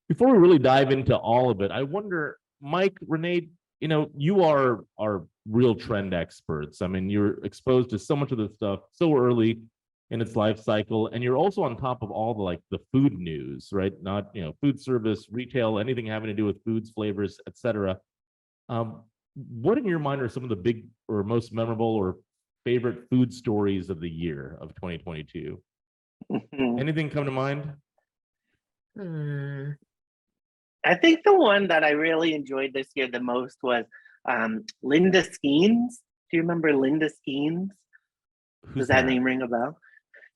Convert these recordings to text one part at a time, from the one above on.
Before we really dive into all of it, I wonder, Mike, Renee, you are real trend experts. I mean, you're exposed to so much of this stuff so early in its life cycle, and you're also on top of all the the food news, right? Not food service, retail, anything having to do with foods, flavors, etc. What in your mind are some of the big or most memorable or favorite food stories of the year of 2022? Anything come to mind? I think the one that I really enjoyed this year the most was Linda Skeens. Do you remember Linda Skeens? Does that name ring a bell?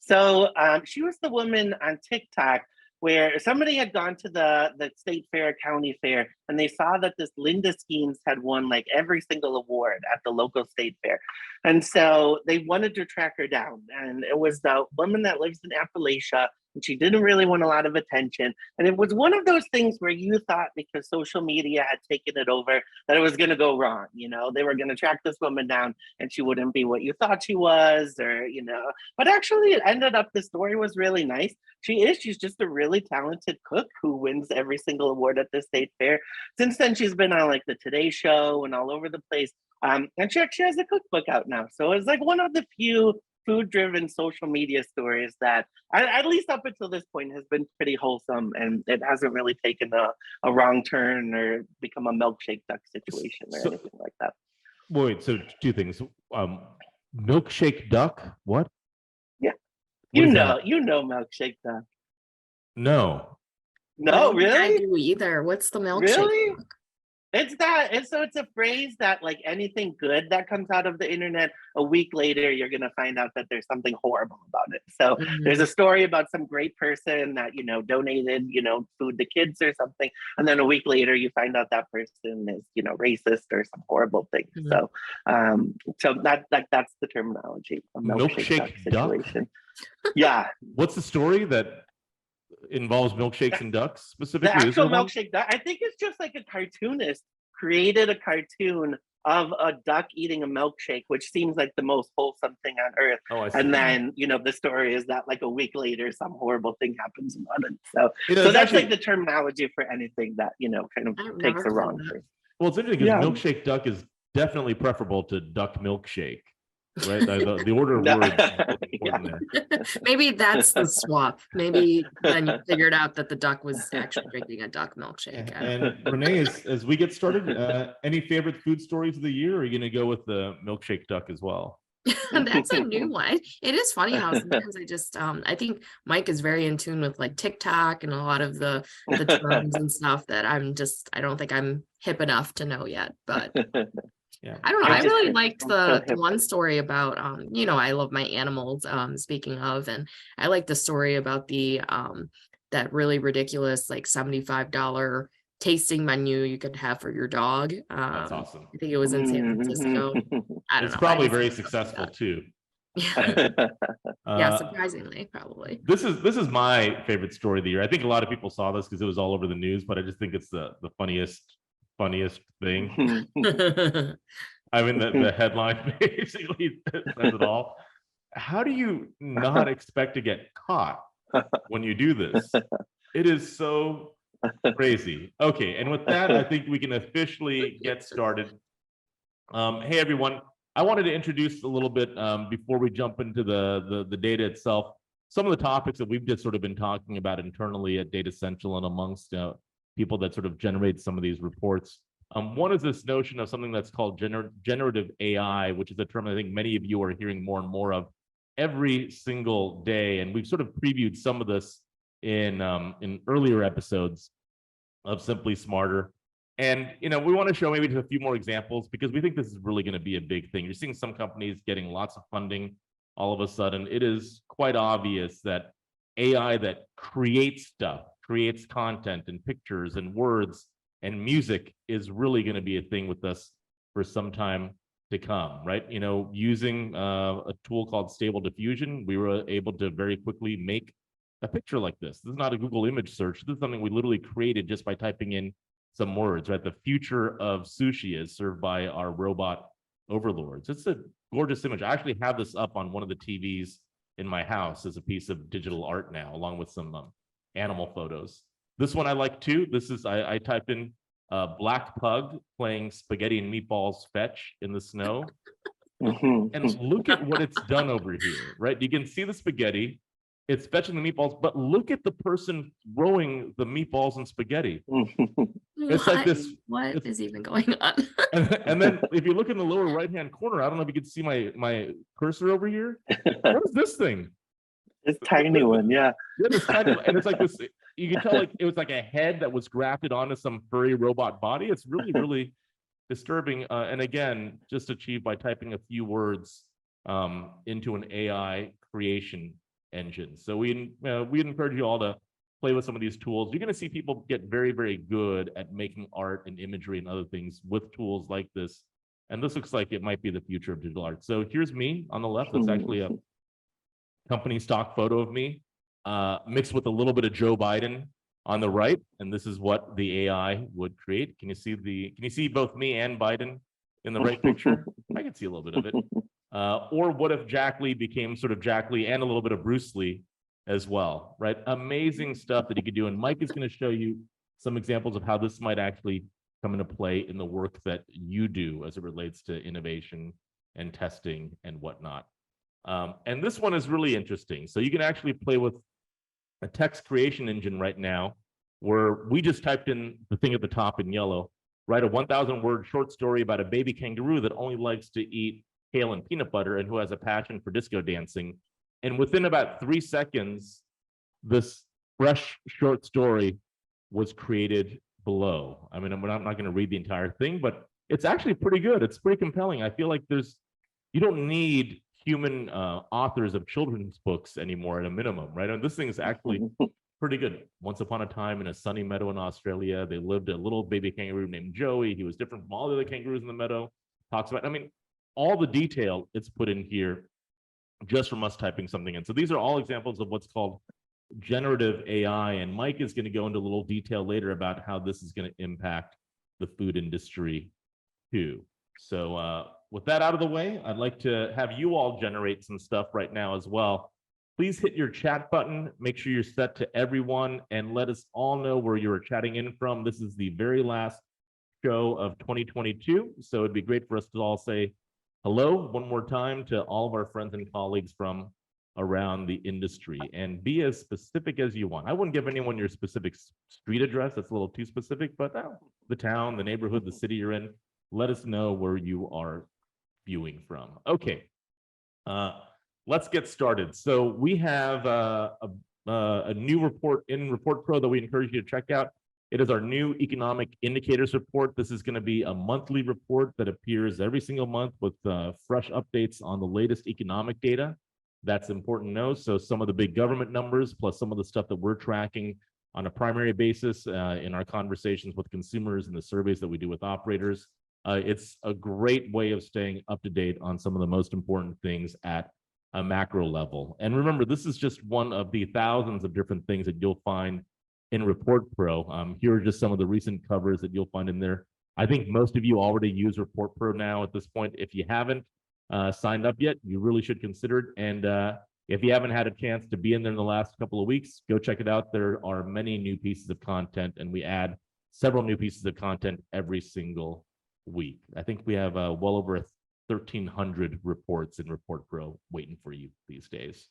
So she was the woman on TikTok where somebody had gone to the state fair, county fair, and they saw that this Linda Skeens had won like every single award at the local state fair. And so they wanted to track her down. And it was the woman that lives in Appalachia, and she didn't really want a lot of attention. And it was one of those things where you thought because social media had taken it over that it was going to go wrong. They were going to track this woman down and she wouldn't be what you thought she was, but actually it ended up, the story was really nice. She's just a really talented cook who wins every single award at the state fair. Since then, she's been on like the Today Show and all over the place. And she actually has a cookbook out now. So it's like one of the few food-driven social media stories that, at least up until this point, has been pretty wholesome, and it hasn't really taken a wrong turn or become a milkshake duck situation or anything like that. Wait, so two things. Milkshake duck? What? Yeah, you know milkshake duck. No. No, really? I do either. What's the milkshake? Really? It's a phrase that like anything good that comes out of the internet, a week later, you're going to find out that there's something horrible about it. So there's a story about some great person that, donated, food to kids or something. And then a week later, you find out that person is, racist or some horrible thing. So that's the terminology. A milkshake duck situation. Yeah. What's the story that involves milkshakes and ducks specifically? The actual milkshake duck, I think it's just like a cartoonist created a cartoon of a duck eating a milkshake, which seems like the most wholesome thing on earth. Oh, I see. And then, the story is that like a week later, some horrible thing happens about it. So that's like the terminology for anything that, kind of takes a wrong turn. Well, it's interesting because milkshake duck is definitely preferable to duck milkshake. Right, the order of words. Maybe that's the swap. Maybe then you figured out that the duck was actually drinking a duck milkshake. And Renee, as we get started, any favorite food stories of the year? Or are you going to go with the milkshake duck as well? That's a new one. It is funny how sometimes I just I think Mike is very in tune with like TikTok and a lot of the terms and stuff that I don't think I'm hip enough to know yet, but. Yeah. I don't know. I really liked the one story about, I love my animals, speaking of, and I like the story about the, that really ridiculous, like $75 tasting menu you could have for your dog. That's awesome. I think it was in San Francisco. I don't know. It's probably very successful too. Yeah. Yeah, surprisingly, probably. This is my favorite story of the year. I think a lot of people saw this because it was all over the news, but I just think it's the funniest thing. I mean, the headline basically says it all. How do you not expect to get caught when you do this? It is so crazy. Okay, and with that, I think we can officially get started. Hey, everyone. I wanted to introduce a little bit before we jump into the data itself, some of the topics that we've just sort of been talking about internally at Datassential and amongst people that sort of generate some of these reports. One is this notion of something that's called generative AI, which is a term I think many of you are hearing more and more of every single day. And we've sort of previewed some of this in earlier episodes of Simply Smarter. And we want to show maybe just a few more examples because we think this is really going to be a big thing. You're seeing some companies getting lots of funding all of a sudden. It is quite obvious that AI that creates stuff, creates content and pictures and words and music is really going to be a thing with us for some time to come, right? Using a tool called Stable Diffusion, we were able to very quickly make a picture like this. This is not a Google image search. This is something we literally created just by typing in some words, right? The future of sushi is served by our robot overlords. It's a gorgeous image. I actually have this up on one of the TVs in my house as a piece of digital art now, along with some animal photos. This one I like too. This is, I typed in black pug playing spaghetti and meatballs fetch in the snow. And look at what it's done over here, right? You can see the spaghetti, it's fetching the meatballs, but look at the person throwing the meatballs and spaghetti. It's like this. What is even going on? And then if you look in the lower right-hand corner, I don't know if you can see my cursor over here. What is this thing? This tiny one, yeah. Yeah, this tiny one. And it's like this, you can tell like it was like a head that was grafted onto some furry robot body. It's really, really disturbing. And again, just achieved by typing a few words into an AI creation engine. So we'd encourage you all to play with some of these tools. You're going to see people get very, very good at making art and imagery and other things with tools like this. And this looks like it might be the future of digital art. So here's me on the left. That's actually a company stock photo of me, mixed with a little bit of Joe Biden on the right. And this is what the AI would create. Can you see both me and Biden in the right picture? I can see a little bit of it. Or what if Jack Lee became sort of Jack Lee and a little bit of Bruce Lee as well, right? Amazing stuff that you could do. And Mike is going to show you some examples of how this might actually come into play in the work that you do as it relates to innovation and testing and whatnot. And this one is really interesting. So you can actually play with a text creation engine right now, where we just typed in the thing at the top in yellow, write a 1,000-word short story about a baby kangaroo that only likes to eat kale and peanut butter and who has a passion for disco dancing. And within about 3 seconds, this fresh short story was created below. I mean, I'm not going to read the entire thing, but it's actually pretty good. It's pretty compelling. I feel like you don't need human authors of children's books anymore at a minimum, right? And this thing is actually pretty good. Once upon a time in a sunny meadow in Australia, they lived a little baby kangaroo named Joey. He was different from all the other kangaroos in the meadow. Talks about, I mean, all the detail it's put in here just from us typing something in. So these are all examples of what's called generative AI. And Mike is going to go into a little detail later about how this is going to impact the food industry too. So with that out of the way, I'd like to have you all generate some stuff right now as well. Please hit your chat button, make sure you're set to everyone, and let us all know where you're chatting in from. This is the very last show of 2022, so it'd be great for us to all say hello one more time to all of our friends and colleagues from around the industry, and be as specific as you want. I wouldn't give anyone your specific street address, that's a little too specific, but the town, the neighborhood, the city you're in, let us know where you are viewing from. Okay, let's get started. So we have a new report in Report Pro that we encourage you to check out. It is our new economic indicators report. This is going to be a monthly report that appears every single month with fresh updates on the latest economic data. That's important to know. So some of the big government numbers, plus some of the stuff that we're tracking on a primary basis in our conversations with consumers and the surveys that we do with operators. It's a great way of staying up to date on some of the most important things at a macro level. And remember, this is just one of the thousands of different things that you'll find in Report Pro. Here are just some of the recent covers that you'll find in there. I think most of you already use Report Pro now at this point. If you haven't signed up yet, you really should consider it. And if you haven't had a chance to be in there in the last couple of weeks, go check it out. There are many new pieces of content, and we add several new pieces of content every single week. I think we have well over 1,300 reports in Report Pro waiting for you these days.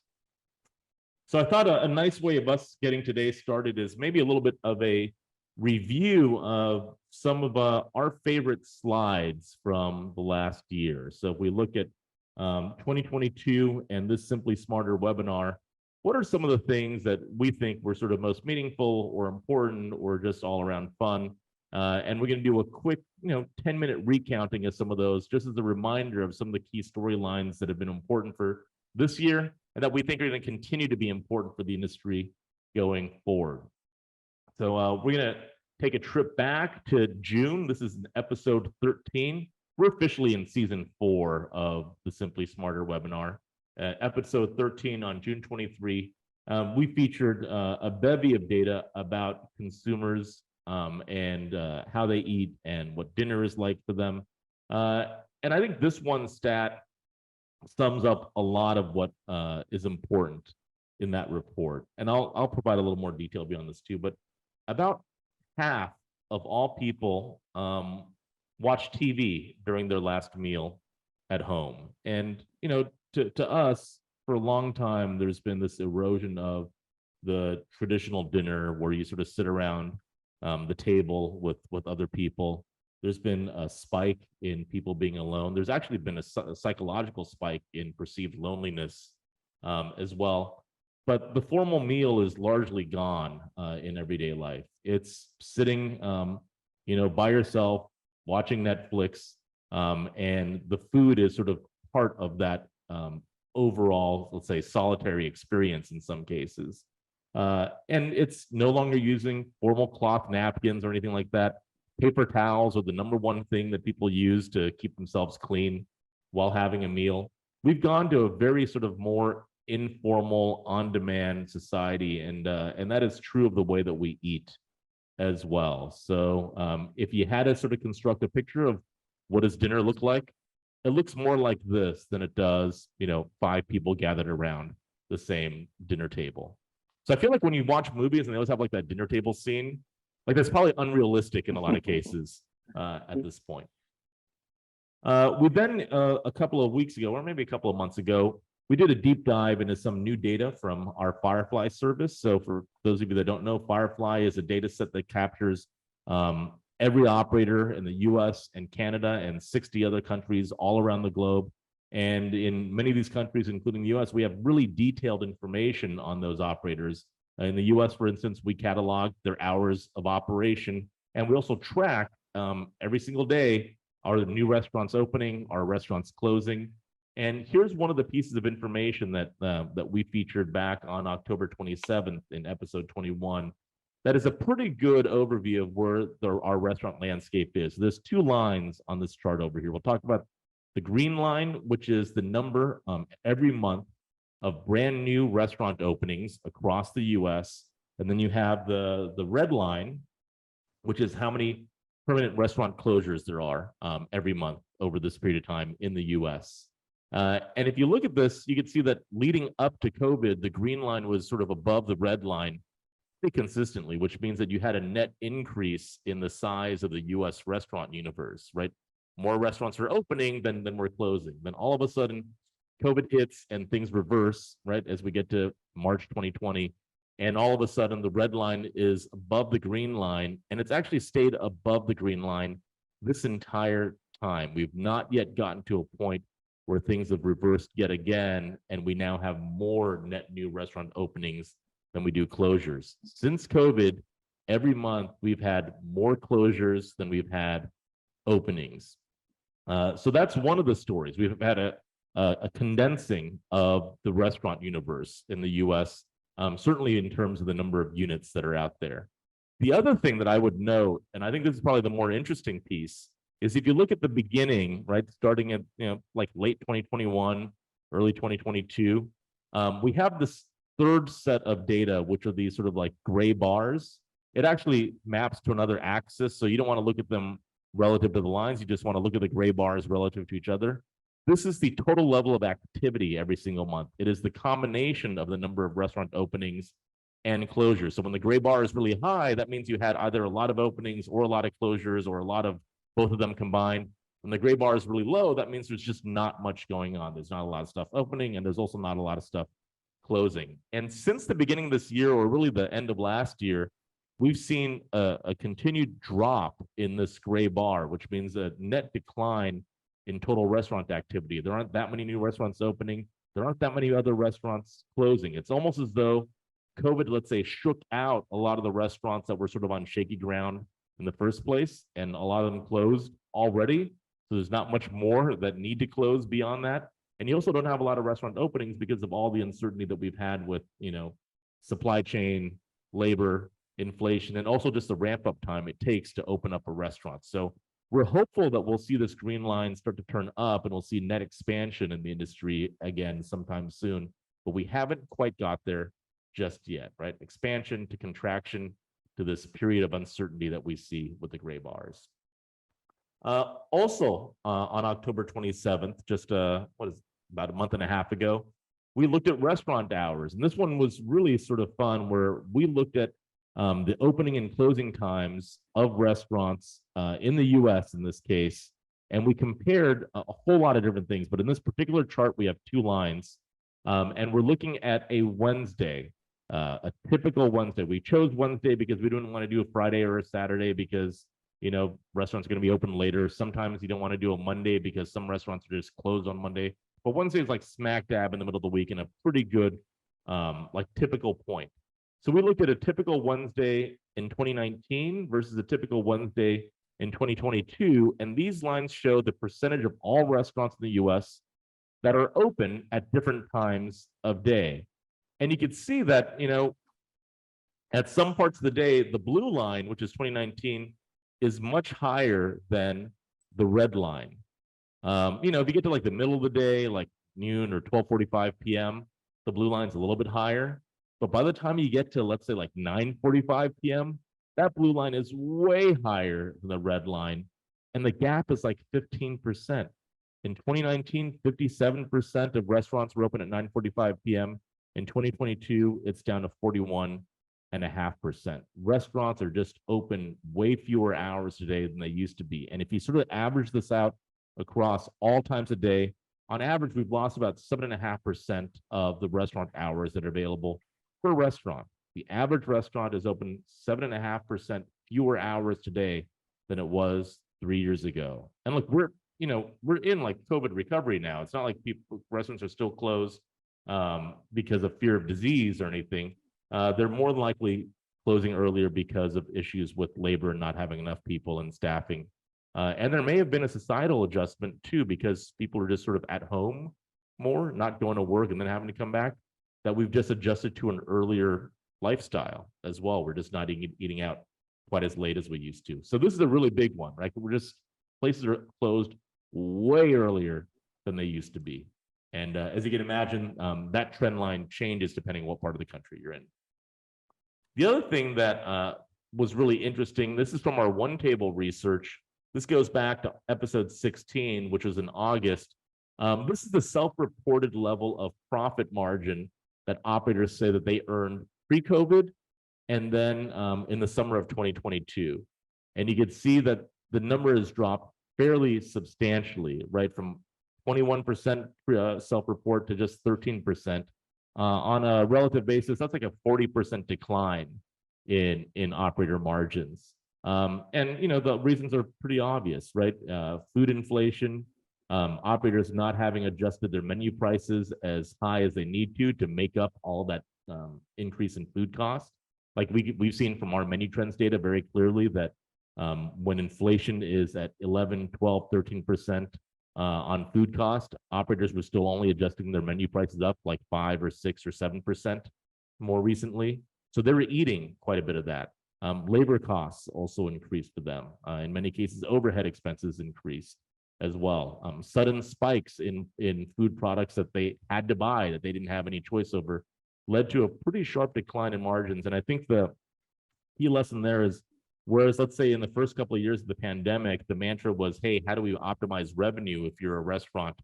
So I thought a nice way of us getting today started is maybe a little bit of a review of some of our favorite slides from the last year. So if we look at 2022 and this Simply Smarter webinar, what are some of the things that we think were sort of most meaningful or important or just all around fun? And we're going to do a quick, 10-minute recounting of some of those, just as a reminder of some of the key storylines that have been important for this year and that we think are going to continue to be important for the industry going forward. So we're going to take a trip back to June. This is episode 13. We're officially in season 4 of the Simply Smarter webinar. Episode 13 on June 23. We featured a bevy of data about consumers and how they eat and what dinner is like for them. And I think this one stat sums up a lot of what is important in that report. And I'll provide a little more detail beyond this too. But about half of all people watch TV during their last meal at home. And, you know, to us, for a long time, there's been this erosion of the traditional dinner where you sort of sit around the table with other people. There's been a spike in people being alone. There's actually been a psychological spike in perceived loneliness as well. But the formal meal is largely gone in everyday life. It's sitting, you know, by yourself, watching Netflix, and the food is sort of part of that overall, let's say, solitary experience in some cases. And it's no longer using formal cloth napkins or anything like that. Paper towels are the number one thing that people use to keep themselves clean while having a meal. We've gone to a very sort of more informal, on-demand society, and that is true of the way that we eat as well. So if you had to sort of construct a picture of what does dinner look like, it looks more like this than it does, you know, 5 people gathered around the same dinner table. So I feel like when you watch movies and they always have like that dinner table scene, like that's probably unrealistic in a lot of cases at this point. We then a couple of weeks ago, or maybe a couple of months ago, we did a deep dive into some new data from our Firefly service. So for those of you that don't know, Firefly is a data set that captures every operator in the US and Canada and 60 other countries all around the globe. And in many of these countries, including the US, we have really detailed information on those operators. In the US, for instance, we catalog their hours of operation, and we also track every single day, are the new restaurants opening, are restaurants closing. And here's one of the pieces of information that that we featured back on October 27th in episode 21. That is a pretty good overview of where our restaurant landscape is. There's 2 lines on this chart over here. We'll talk about the green line, which is the number every month of brand new restaurant openings across the US. And then you have the red line, which is how many permanent restaurant closures there are every month over this period of time in the US. And if you look at this, you can see that leading up to COVID, the green line was sort of above the red line pretty consistently, which means that you had a net increase in the size of the US restaurant universe, right? More restaurants are opening than we're closing. Then all of a sudden, COVID hits and things reverse, right, as we get to March 2020. And all of a sudden, the red line is above the green line, and it's actually stayed above the green line this entire time. We've not yet gotten to a point where things have reversed yet again, and we now have more net new restaurant openings than we do closures. Since COVID, every month we've had more closures than we've had openings. So that's one of the stories. We've had a condensing of the restaurant universe in the US, certainly in terms of the number of units that are out there. The other thing that I would note, and I think this is probably the more interesting piece, is if you look at the beginning, right, starting at, you know, like late 2021, early 2022, we have this third set of data, which are these sort of like gray bars. It actually maps to another axis, so you don't want to look at them relative to the lines. You just want to look at the gray bars relative to each other. This is the total level of activity every single month. It is the combination of the number of restaurant openings and closures. So when the gray bar is really high, that means you had either a lot of openings or a lot of closures or a lot of both of them combined. When the gray bar is really low, that means there's just not much going on. There's not a lot of stuff opening, and there's also not a lot of stuff closing. And since the beginning of this year, or really the end of last year, we've seen a continued drop in this gray bar, which means a net decline in total restaurant activity. There aren't that many new restaurants opening. There aren't that many other restaurants closing. It's almost as though COVID, let's say, shook out a lot of the restaurants that were sort of on shaky ground in the first place, and a lot of them closed already. So there's not much more that need to close beyond that. And you also don't have a lot of restaurant openings because of all the uncertainty that we've had with, you know, supply chain, labor, inflation, and also just the ramp up time it takes to open up a restaurant. So we're hopeful that we'll see this green line start to turn up and we'll see net expansion in the industry again sometime soon, but we haven't quite got there just yet, right? Expansion to contraction to this period of uncertainty that we see with the gray bars. Also, on October 27th, just about a month and a half ago, we looked at restaurant hours, and this one was really sort of fun, where we looked at the opening and closing times of restaurants in the US in this case. And we compared a whole lot of different things. But in this particular chart, we have two lines. And we're looking at a Wednesday, a typical Wednesday. We chose Wednesday because we didn't want to do a Friday or a Saturday because, you know, restaurants are going to be open later. Sometimes you don't want to do a Monday because some restaurants are just closed on Monday. But Wednesday is like smack dab in the middle of the week and a pretty good, like typical point. So we looked at a typical Wednesday in 2019 versus a typical Wednesday in 2022. And these lines show the percentage of all restaurants in the US that are open at different times of day. And you can see that, you know, at some parts of the day, the blue line, which is 2019, is much higher than the red line. You know, if you get to like the middle of the day, like noon or 12:45 p.m., the blue line's a little bit higher. But by the time you get to, let's say, like 9:45 p.m., that blue line is way higher than the red line. And the gap is like 15%. In 2019, 57% of restaurants were open at 9:45 p.m. In 2022, it's down to 41.5%. Restaurants are just open way fewer hours today than they used to be. And if you sort of average this out across all times of day, on average, we've lost about 7.5% of the restaurant hours that are available per restaurant. The average restaurant is open 7.5% fewer hours today than it was 3 years ago. And look, we're in like COVID recovery now. It's not like restaurants are still closed because of fear of disease or anything. They're more than likely closing earlier because of issues with labor and not having enough people and staffing. And there may have been a societal adjustment too, because people are just sort of at home more, not going to work and then having to come back, that we've just adjusted to an earlier lifestyle as well. We're just not eating out quite as late as we used to. So this is a really big one, right? Places are closed way earlier than they used to be. And as you can imagine, that trend line changes depending on what part of the country you're in. The other thing that was really interesting, this is from our one table research. This goes back to episode 16, which was in August. This is the self-reported level of profit margin that operators say that they earned pre-COVID and then in the summer of 2022. And you can see that the number has dropped fairly substantially, right? From 21% self-report to just 13%. On a relative basis, that's like a 40% decline in operator margins. And you know, the reasons are pretty obvious, right? Food inflation, operators not having adjusted their menu prices as high as they need to make up all that increase in food costs. Like we've seen from our menu trends data very clearly that when inflation is at 11, 12, 13% on food cost, operators were still only adjusting their menu prices up like 5 or 6 or 7% more recently. So they were eating quite a bit of that. Labor costs also increased for them. In many cases, overhead expenses increased as well. Sudden spikes in food products that they had to buy that they didn't have any choice over led to a pretty sharp decline in margins. And I think the key lesson there is, whereas let's say in the first couple of years of the pandemic, the mantra was, hey, how do we optimize revenue if you're a restaurant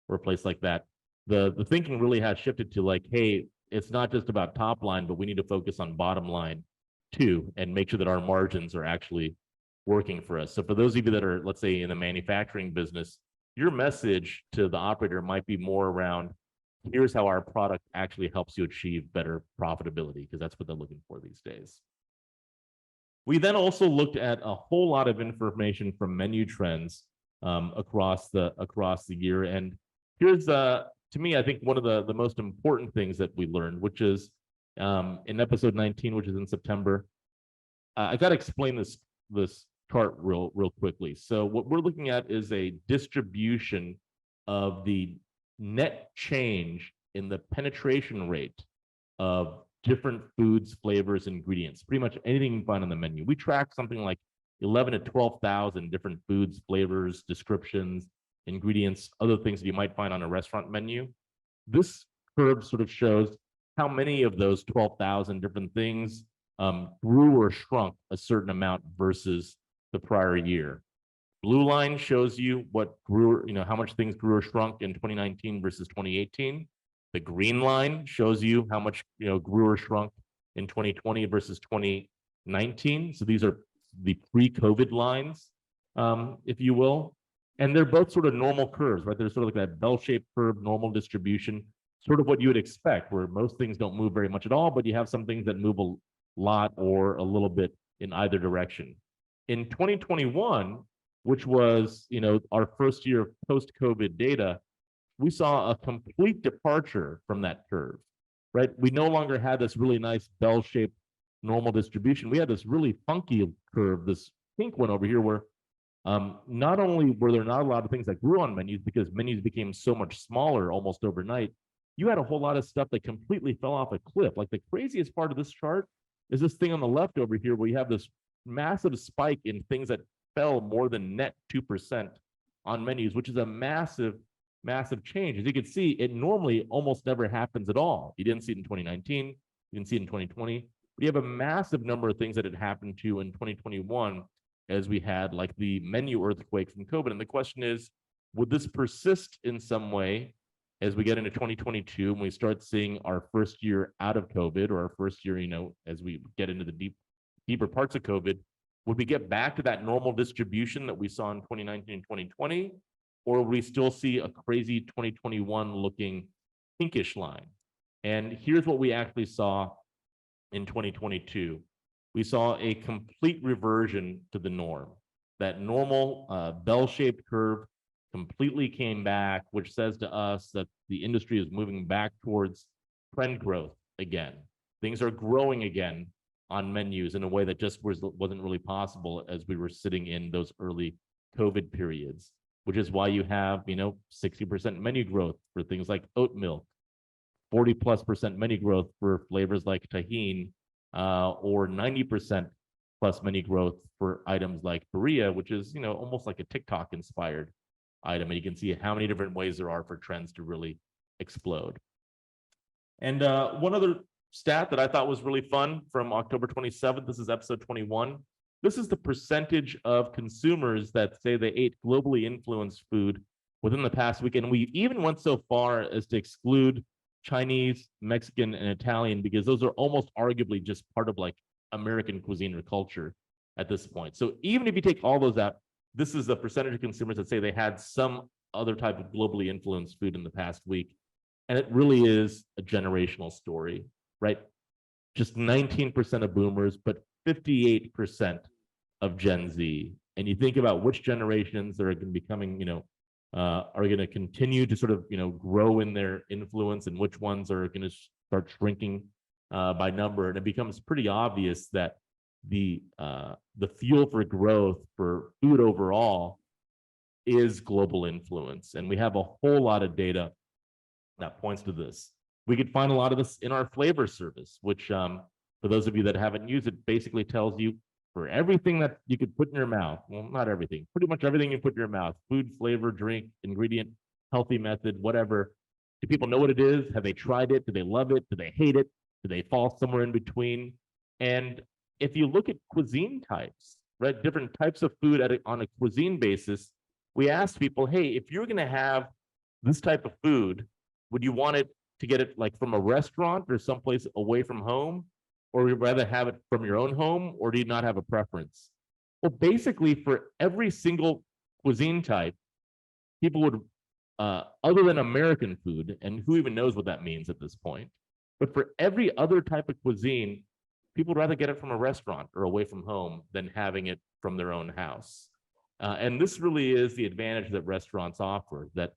or a place like that? The thinking really has shifted to like, hey, it's not just about top line, but we need to focus on bottom line too, and make sure that our margins are actually working for us. So for those of you that are, let's say, in the manufacturing business, your message to the operator might be more around, here's how our product actually helps you achieve better profitability, because that's what they're looking for these days. We then also looked at a whole lot of information from menu trends across the year. And here's, to me, I think one of the most important things that we learned, which is in episode 19, which is in September. I got to explain this chart real quickly. So what we're looking at is a distribution of the net change in the penetration rate of different foods, flavors, ingredients, pretty much anything you can find on the menu. We track something like 11 to 12,000 different foods, flavors, descriptions, ingredients, other things that you might find on a restaurant menu. This curve sort of shows how many of those 12,000 different things grew or shrunk a certain amount versus the prior year. Blue line shows you what grew, how much things grew or shrunk in 2019 versus 2018. The green line shows you how much grew or shrunk in 2020 versus 2019. 2019. So these are the pre-COVID lines, if you will. And they're both sort of normal curves, right? They're sort of like that bell-shaped curve, normal distribution, sort of what you would expect, where most things don't move very much at all, but you have some things that move a lot or a little bit in either direction. In 2021, which was, our first year of post-COVID data, we saw a complete departure from that curve, right? We no longer had this really nice bell-shaped normal distribution. We had this really funky curve, this pink one over here, where not only were there not a lot of things that grew on menus because menus became so much smaller almost overnight, you had a whole lot of stuff that completely fell off a cliff. Like the craziest part of this chart is this thing on the left over here, where you have this massive spike in things that fell more than net 2% on menus, which is a massive change. As you can see, it normally almost never happens at all. You didn't see it in 2019, you didn't see it in 2020. We have a massive number of things that had happened to in 2021 as we had like the menu earthquake from COVID. And the question is, would this persist in some way as we get into 2022 and we start seeing our first year out of COVID, or our first year, as we get into the deeper parts of COVID? Would we get back to that normal distribution that we saw in 2019 and 2020? Or will we still see a crazy 2021 looking pinkish line? And here's what we actually saw in 2022. We saw a complete reversion to the norm. That normal bell-shaped curve completely came back, which says to us that the industry is moving back towards trend growth again. Things are growing again on menus in a way that just wasn't really possible as we were sitting in those early COVID periods, which is why you have, 60% menu growth for things like oat milk, 40+% menu growth for flavors like tahini, or 90% plus menu growth for items like Korea, which is, almost like a TikTok inspired item. And you can see how many different ways there are for trends to really explode. And one other stat that I thought was really fun from October 27th, this is episode 21. This is the percentage of consumers that say they ate globally influenced food within the past week. And we even went so far as to exclude Chinese, Mexican, and Italian, because those are almost arguably just part of like American cuisine or culture at this point. So even if you take all those out, this is the percentage of consumers that say they had some other type of globally influenced food in the past week. And it really is a generational story, right? Just 19% of boomers, but 58% of Gen Z. And you think about which generations that are going to be coming, are going to continue to sort of, grow in their influence, and which ones are going to start shrinking by number. And it becomes pretty obvious that the fuel for growth for food overall is global influence. And we have a whole lot of data that points to this. We could find a lot of this in our flavor service, which for those of you that haven't used it, basically tells you for everything that you could put in your mouth, well, not everything, pretty much everything you put in your mouth, food, flavor, drink, ingredient, healthy method, whatever. Do people know what it is? Have they tried it? Do they love it? Do they hate it? Do they fall somewhere in between? And if you look at cuisine types, right, different types of food on a cuisine basis, we asked people, hey, if you're going to have this type of food, would you want it to get it like from a restaurant or someplace away from home? Or would you rather have it from your own home, or do you not have a preference? Well, basically for every single cuisine type, people would, other than American food, and who even knows what that means at this point, but for every other type of cuisine, people would rather get it from a restaurant or away from home than having it from their own house. And this really is the advantage that restaurants offer, that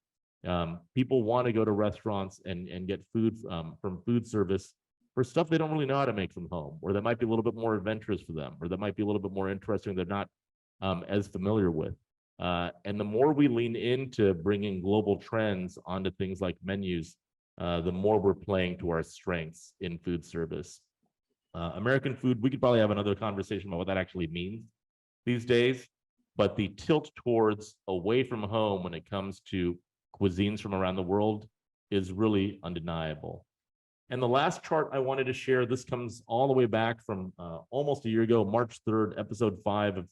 people want to go to restaurants and get food from food service for stuff they don't really know how to make from home, or that might be a little bit more adventurous for them, or that might be a little bit more interesting they're not as familiar with. And the more we lean into bringing global trends onto things like menus, the more we're playing to our strengths in food service. American food, we could probably have another conversation about what that actually means these days, but the tilt towards away from home when it comes to cuisines from around the world is really undeniable. And the last chart I wanted to share, this comes all the way back from almost a year ago, March 3rd, episode 5 of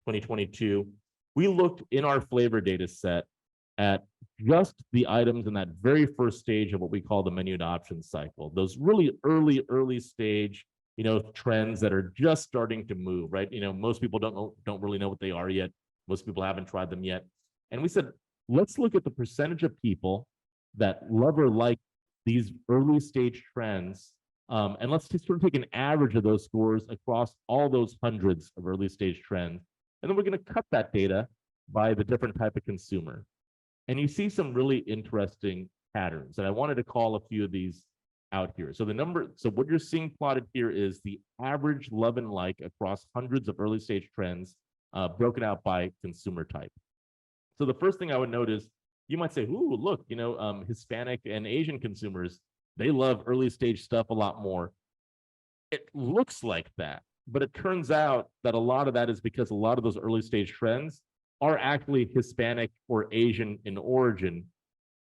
2022. We looked in our flavor data set at just the items in that very first stage of what we call the menu adoption cycle, those really early stage trends that are just starting to move, right? Most people don't really know what they are yet. Most people haven't tried them yet. And we said, let's look at the percentage of people that love or like these early stage trends. And let's just sort of take an average of those scores across all those hundreds of early stage trends. And then we're going to cut that data by the different type of consumer. And you see some really interesting patterns. And I wanted to call a few of these out here. So what you're seeing plotted here is the average love and like across hundreds of early stage trends, broken out by consumer type. So the first thing I would note is, you might say, ooh, look, Hispanic and Asian consumers, they love early stage stuff a lot more. It looks like that, but it turns out that a lot of that is because a lot of those early stage trends are actually Hispanic or Asian in origin.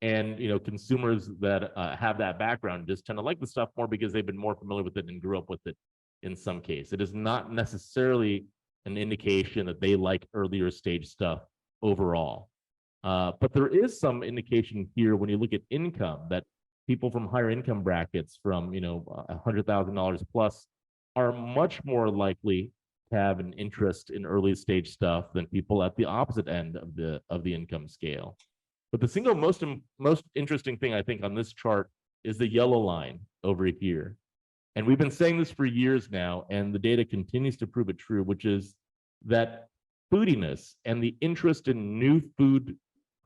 And consumers that have that background just tend to like the stuff more because they've been more familiar with it and grew up with it in some case. It is not necessarily an indication that they like earlier stage stuff overall. But there is some indication here when you look at income that people from higher income brackets from $100,000 plus are much more likely to have an interest in early stage stuff than people at the opposite end of the income scale. But the single most interesting thing I think on this chart is the yellow line over here. And we've been saying this for years now, and the data continues to prove it true, which is that foodiness and the interest in new food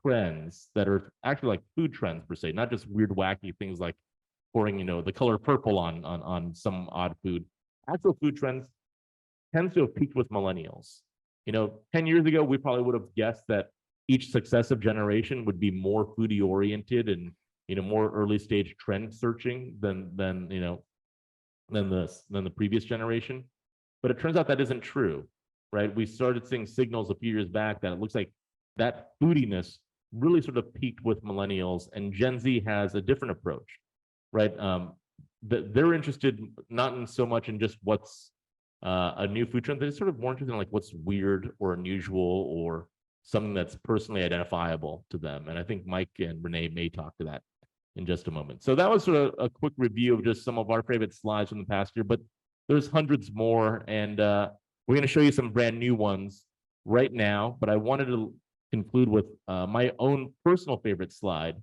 trends that are actually like food trends per se, not just weird, wacky things like pouring, the color purple on some odd food. Actual food trends tends to have peaked with millennials. 10 years ago, we probably would have guessed that each successive generation would be more foodie oriented and more early stage trend searching than the previous generation. But it turns out that isn't true, right? We started seeing signals a few years back that it looks like that foodiness really sort of peaked with millennials, and Gen Z has a different approach, right? They're interested not in so much in just what's a new food trend, they're sort of more interested in like what's weird or unusual or something that's personally identifiable to them. And I think Mike and Renee may talk to that in just a moment. So that was sort of a quick review of just some of our favorite slides from the past year, but there's hundreds more, and we're going to show you some brand new ones right now. But I wanted to conclude with my own personal favorite slide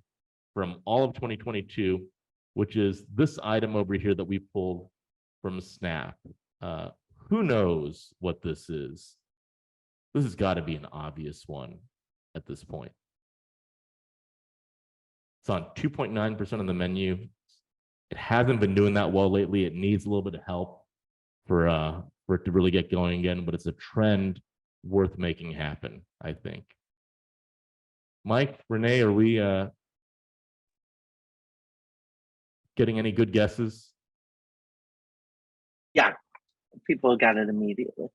from all of 2022, which is this item over here that we pulled from Snap. Who knows what this is? This has got to be an obvious one at this point. It's on 2.9% of the menu. It hasn't been doing that well lately. It needs a little bit of help for it to really get going again, but it's a trend worth making happen, I think. Mike, Renee, are we getting any good guesses? Yeah, people got it immediately.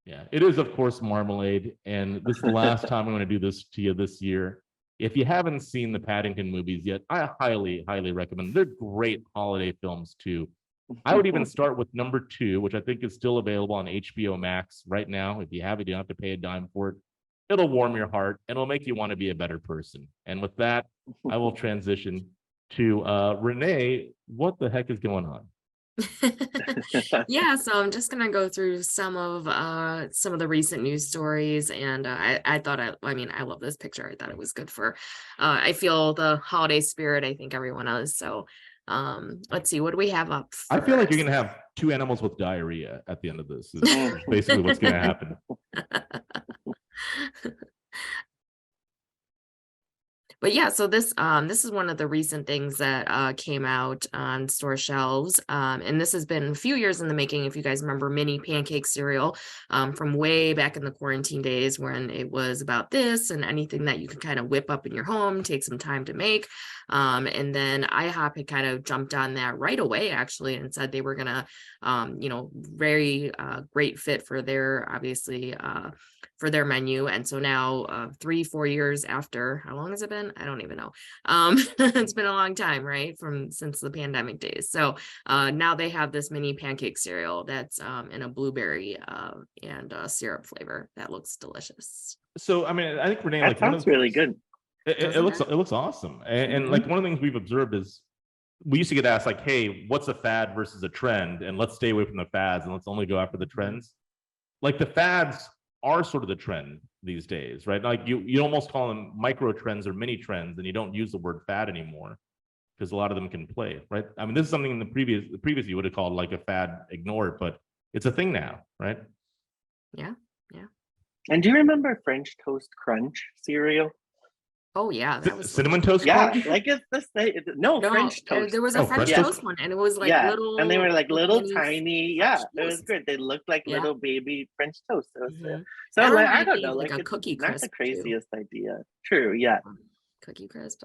Yeah, it is, of course, marmalade. And this is the last time I'm going to do this to you this year. If you haven't seen the Paddington movies yet, I highly, highly recommend them. They're great holiday films, too. I would even start with number 2, which I think is still available on HBO Max right now. If you have it, you don't have to pay a dime for it. It'll warm your heart, and it'll make you want to be a better person. And with that, I will transition to Renee. What the heck is going on? Yeah, so I'm just gonna go through some of the recent news stories, and I thought I love this picture. I thought it was good for I feel the holiday spirit. I think everyone does. So let's see, what do we have up first? I feel like you're gonna have 2 animals with diarrhea at the end of this. Is basically what's gonna happen. But yeah, so this is one of the recent things that came out on store shelves, and this has been a few years in the making. If you guys remember mini pancake cereal from way back in the quarantine days, when it was about this and anything that you could kind of whip up in your home, take some time to make, and then IHOP had kind of jumped on that right away, actually, and said they were gonna, very great fit for their, obviously, for their menu. And so now 3-4 years after, how long has it been? I don't even know. It's been a long time, right? Since the pandemic days. So now they have this mini pancake cereal that's in a blueberry and syrup flavor that looks delicious. So I mean, I think Renee, that sounds really good. It looks awesome. And like one of the things we've observed is we used to get asked like, hey, what's a fad versus a trend? And let's stay away from the fads and let's only go after the trends. Like the fads are sort of the trend these days, right? Like you almost call them micro trends or mini trends, and you don't use the word fad anymore because a lot of them can play, right? I mean, this is something in the previous you would have called like a fad, ignore it, but it's a thing now, right? Yeah. And do you remember French Toast Crunch cereal? Oh yeah, that was Cinnamon Toast Yeah, Crunch? like it's the same. No, French toast. there was a French French toast one, and it was like Yeah, little, and they were like little mini tiny. French Yeah, it was toast. good. They looked like Yeah. little baby French toast. So That like, I reminded don't me know, of like a it's Cookie not the Crisp too. craziest idea. True. Yeah. Cookie Crisp.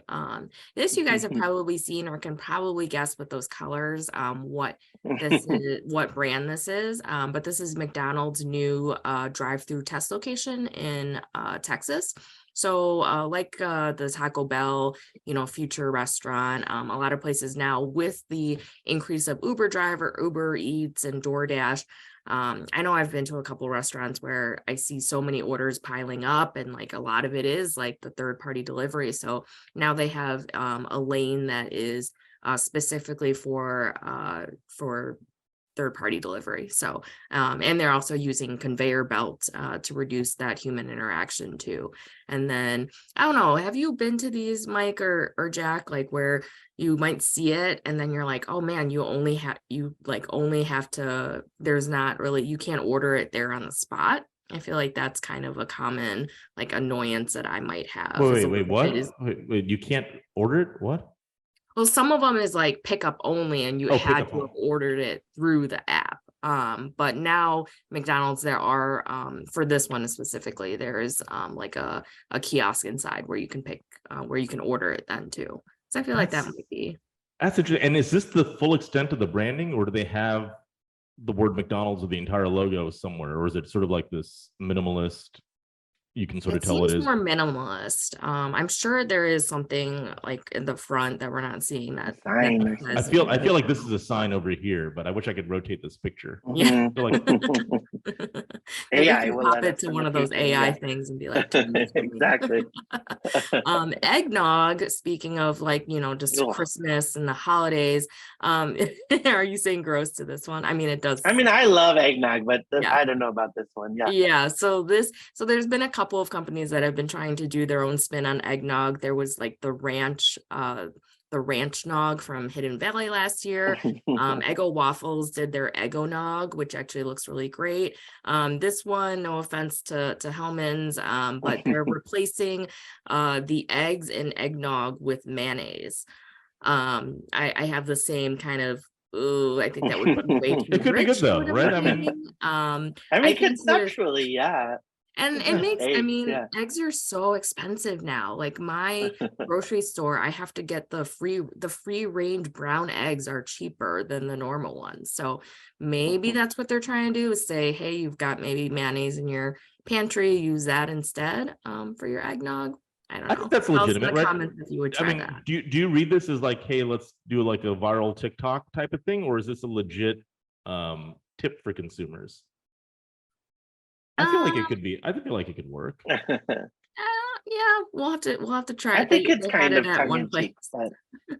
This you guys have probably seen or can probably guess with those colors what this is, what brand this is. But this is McDonald's new drive-through test location in Texas. So like the Taco Bell, future restaurant, a lot of places now with the increase of Uber driver, Uber Eats and DoorDash. I know I've been to a couple restaurants where I see so many orders piling up, and like a lot of it is like the third party delivery. So now they have a lane that is specifically for third party delivery. So and they're also using conveyor belts to reduce that human interaction too. And then I don't know, have you been to these, Mike or Jack, like where you might see it and then you're like, oh man, you only have to, there's not really, you can't order it there on the spot. I feel like that's kind of a common like annoyance that I might have. Wait, what? Wait, you can't order it? What? Well, some of them is like pickup only, and you had to have only. ordered it through the app. But now McDonald's, there are for this one specifically, there is like a kiosk inside where you can where you can order it then too. So I feel like that might be. That's interesting. And is this the full extent of the branding, or do they have the word McDonald's or the entire logo somewhere, or is it sort of like this minimalist? You can sort of tell it is more minimalist. I'm sure there is something like in the front that we're not seeing. That sign. I feel like this is a sign over here, but I wish I could rotate this picture. Yeah. AI will pop it to one of those AI things and be like, exactly. Eggnog. Speaking of like just Christmas and the holidays. Are you saying gross to this one? I mean, it does. I mean, I love eggnog, but I don't know about this one. Yeah. So there's been a couple of companies that have been trying to do their own spin on eggnog. There was like the ranch nog from Hidden Valley last year. Eggo Waffles did their Eggo Nog, which actually looks really great. This one, no offense to Hellman's, but they're replacing the eggs in eggnog with mayonnaise. I have the same kind of. Ooh, I think that would be way too It could be good though, right? I mean, conceptually, yeah. And it makes, eggs are so expensive now. Like my grocery store, I have to get the free range brown eggs are cheaper than the normal ones. So maybe that's what they're trying to do, is say, hey, you've got maybe mayonnaise in your pantry, use that instead for your eggnog. I don't know. I think that's legitimate, right? If you would try that. Do you read this as like, hey, let's do like a viral TikTok type of thing, or is this a legit tip for consumers? I feel like it could be. I feel like it could work. Yeah, we'll have to try. I think it's kind of tongue in cheek, but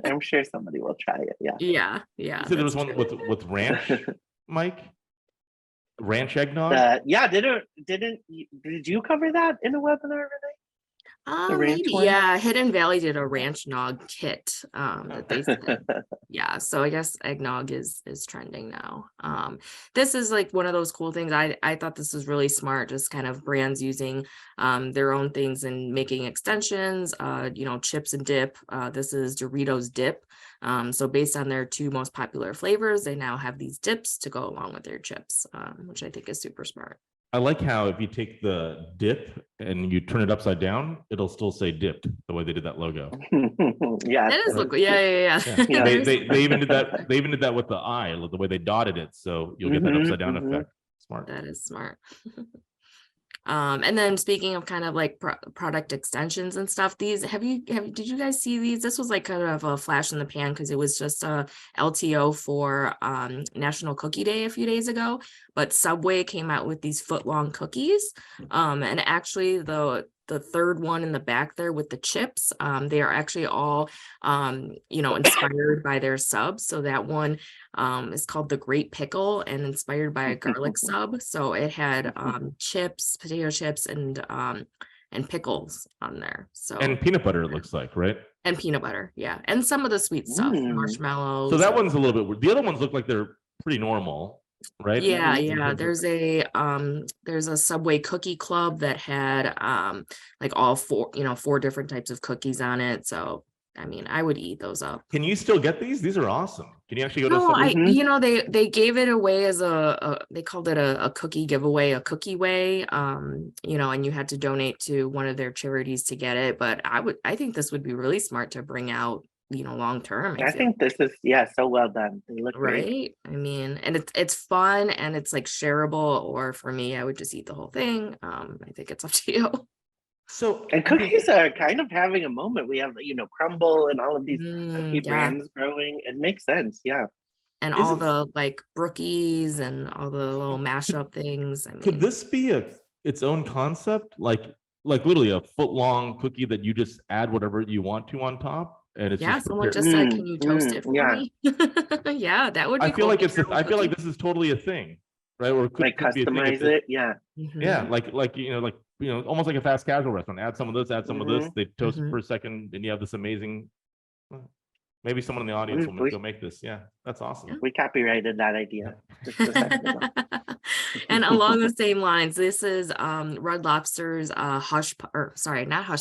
I'm sure somebody will try it. Yeah. Yeah. So there was one with ranch, Mike. Ranch eggnog. Did you cover that in a webinar, Renee? Maybe, yeah. Hidden Valley did a ranch nog kit that they said. Yeah, so I guess eggnog is trending now. This is like one of those cool things. I thought this was really smart, just kind of brands using their own things and making extensions, chips and dip. This is Doritos dip. So based on their two most popular flavors, they now have these dips to go along with their chips, which I think is super smart. I like how if you take the dip and you turn it upside down, it'll still say dipped, the way they did that logo. Yeah. That is look. Yeah. They even did that. They even did that with the eye, the way they dotted it. So you'll get that upside down effect. Smart. That is smart. And then speaking of kind of like product extensions and stuff, these did you guys see these? This was like kind of a flash in the pan because it was just a LTO for National Cookie Day a few days ago, but Subway came out with these foot-long cookies. And actually the the third one in the back there with the chips. They are actually all, inspired by their subs. So that one is called the Great Pickle and inspired by a garlic sub. So it had chips, potato chips, and pickles on there. So And peanut butter, it looks like, right? And peanut butter, yeah, and some of the sweet stuff, marshmallows. So that one's a little bit weird. The other ones look like they're pretty normal, right? Yeah. There's a Subway cookie club that had like all four different types of cookies on it. So I mean, I would eat those up. Can you still get these? These are awesome. Can you actually go to Subway? They gave it away as they called it a cookie giveaway, a cookie way, and you had to donate to one of their charities to get it. But I think this would be really smart to bring out, long term. I think this is so well done. They look right. Great. I mean, and it's fun and it's like shareable, or for me, I would just eat the whole thing. I think it's up to you. So and cookies are kind of having a moment. We have Crumble and all of these cookie brands growing. It makes sense, yeah. And all the like Brookies and all the little mashup things. I mean, could this be its own concept, like literally a foot-long cookie that you just add whatever you want to on top, and it's someone just said, "Can you toast it for me?" Yeah, that would be. I feel like this is totally a thing, right? Or could customize it, yeah. Yeah, like almost like a fast casual restaurant. Add some of this, add some of this. They toast it for a second, and you have this amazing. Maybe someone in the audience will go make this. Yeah, that's awesome. We copyrighted that idea. Just a second ago. And along the same lines, this is Red Lobster's not Hush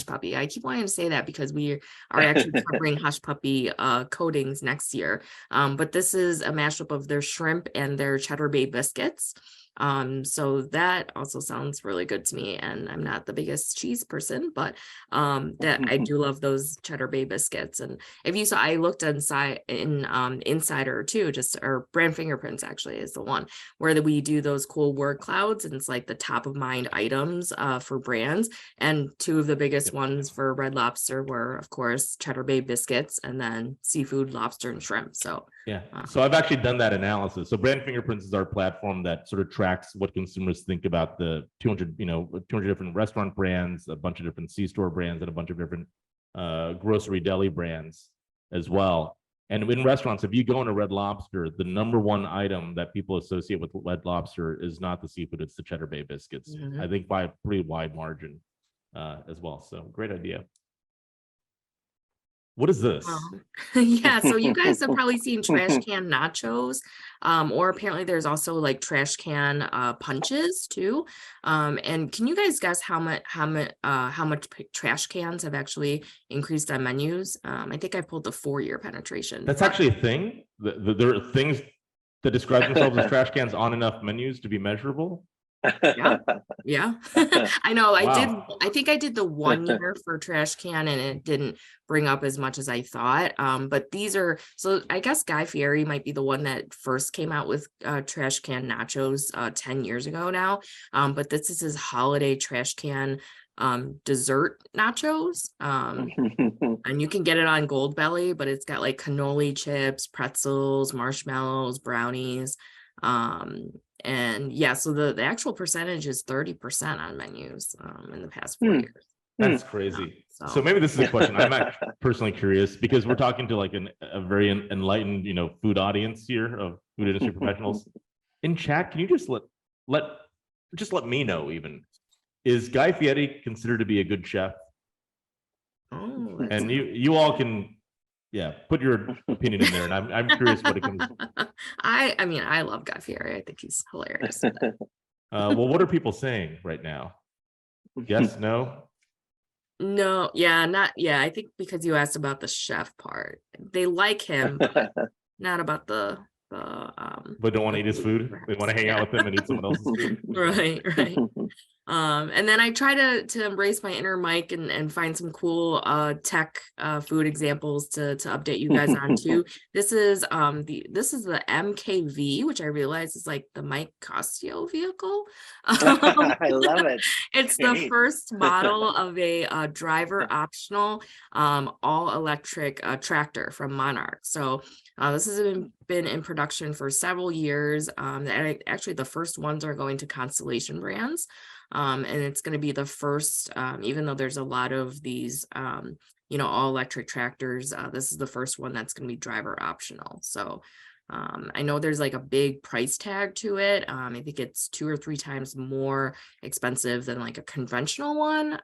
Puppy. I keep wanting to say that because we are actually covering Hush Puppy coatings next year. But this is a mashup of their shrimp and their Cheddar Bay biscuits. So that also sounds really good to me, and I'm not the biggest cheese person, but that I do love those Cheddar Bay biscuits. And if you saw, I looked inside in Insider too, or Brand Fingerprints actually is the one where we do those cool word clouds, and it's like the top of mind items for brands. And two of the biggest ones for Red Lobster were, of course, Cheddar Bay biscuits, and then seafood, lobster, and shrimp. So so I've actually done that analysis. So Brand Fingerprints is our platform that sort of tracks what consumers think about the 200 different restaurant brands, a bunch of different C-store brands, and a bunch of different grocery deli brands as well. And in restaurants, if you go into Red Lobster, the number one item that people associate with Red Lobster is not the seafood, it's the Cheddar Bay biscuits. I think by a pretty wide margin as well. So great idea. What is this? So you guys have probably seen trash can nachos, or apparently there's also like trash can punches too. And can you guys guess how much trash cans have actually increased on menus? I think I pulled the 4-year penetration. That's actually a thing. There are things that describe themselves as trash cans on enough menus to be measurable. Yeah. I know. Wow. I think I did the 1 year for trash can, and it didn't bring up as much as I thought. But these are, so I guess Guy Fieri might be the one that first came out with trash can nachos 10 years ago now. But this is his holiday trash can dessert nachos. And you can get it on Goldbelly, but it's got like cannoli chips, pretzels, marshmallows, brownies. And so the actual percentage is 30% on menus in the past 4 years. That's crazy. So maybe this is a question I'm actually personally curious, because we're talking to like a very enlightened, food audience here of food industry professionals. In chat, can you just let me know, even, is Guy Fieri considered to be a good chef? And you all can put your opinion in there, and I'm curious what it comes. I mean, I love Guy Fieri. I think he's hilarious. Well, what are people saying right now? Yes, no? No, I think because you asked about the chef part. They like him, but not about the but don't want to eat his food. They want to hang out with him and eat someone else's food. Right. And then I try to embrace my inner Mike and find some cool tech food examples to update you guys on too. This is the MKV, which I realize is like the Mike Kostyo vehicle. I love it. It's the first model of a driver optional all electric tractor from Monarch. So this has been in production for several years. And actually the first ones are going to Constellation Brands. And it's going to be the first, even though there's a lot of these, all electric tractors, this is the first one that's going to be driver optional. So I know there's like a big price tag to it. I think it's 2 or 3 times more expensive than like a conventional one.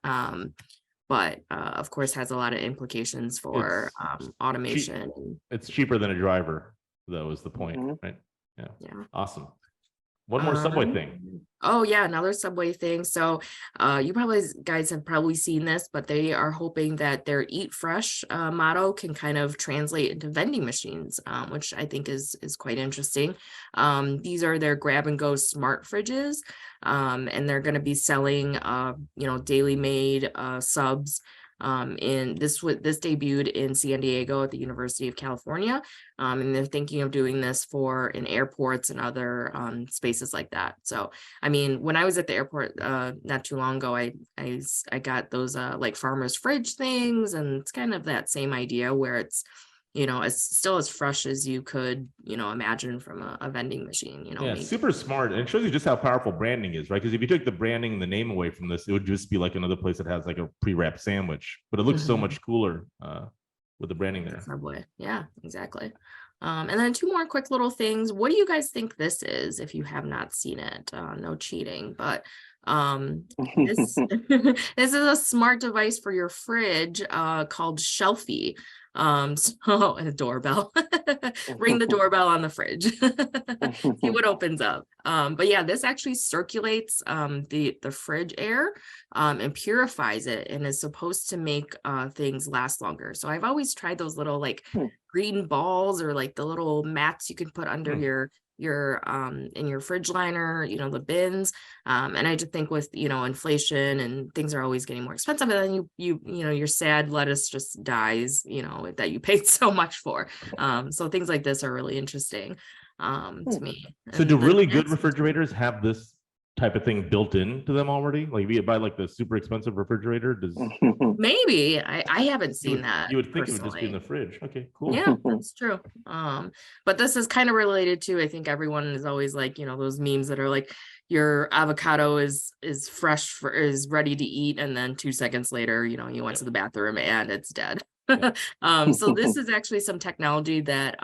But of course has a lot of implications for automation. It's cheaper than a driver, though, is the point, right? Yeah. Awesome. One more subway thing. Oh yeah, another subway thing. So you guys have probably seen this, but they are hoping that their Eat Fresh motto can kind of translate into vending machines, which I think is quite interesting. These are their grab and go smart fridges, and they're going to be selling daily made subs. And this debuted in San Diego at the University of California, and they're thinking of doing this in airports and other spaces like that. So I mean, when I was at the airport not too long ago, I got those like farmer's fridge things, and it's kind of that same idea where it's it's still as fresh as you could imagine from a vending machine. Yeah, super smart, and it shows you just how powerful branding is, right? Because if you took the branding and the name away from this, it would just be like another place that has like a pre-wrapped sandwich, but it looks so much cooler with the branding there. Subway. Yeah, exactly. And then 2 more quick little things. What do you guys think this is if you have not seen it? No cheating, but this, this is a smart device for your fridge called Shelfie. So a doorbell. Ring the doorbell on the fridge. See what opens up. But yeah, this actually circulates the fridge air and purifies it, and is supposed to make things last longer. So I've always tried those little like green balls, or like the little mats you can put under your in your fridge liner, the bins. And I just think with inflation and things are always getting more expensive, and then your sad lettuce just dies, that you paid so much for. So things like this are really interesting to me. So do really good refrigerators have this type of thing built into them already? Like if you buy like the super expensive refrigerator, does maybe I haven't seen that. You would think personally. It would just be in the fridge. Okay, cool. Yeah, that's true. But this is kind of related to, I think everyone is always like, those memes that are like, your avocado is fresh is ready to eat, and then 2 seconds later, you went to the bathroom and it's dead. So this is actually some technology that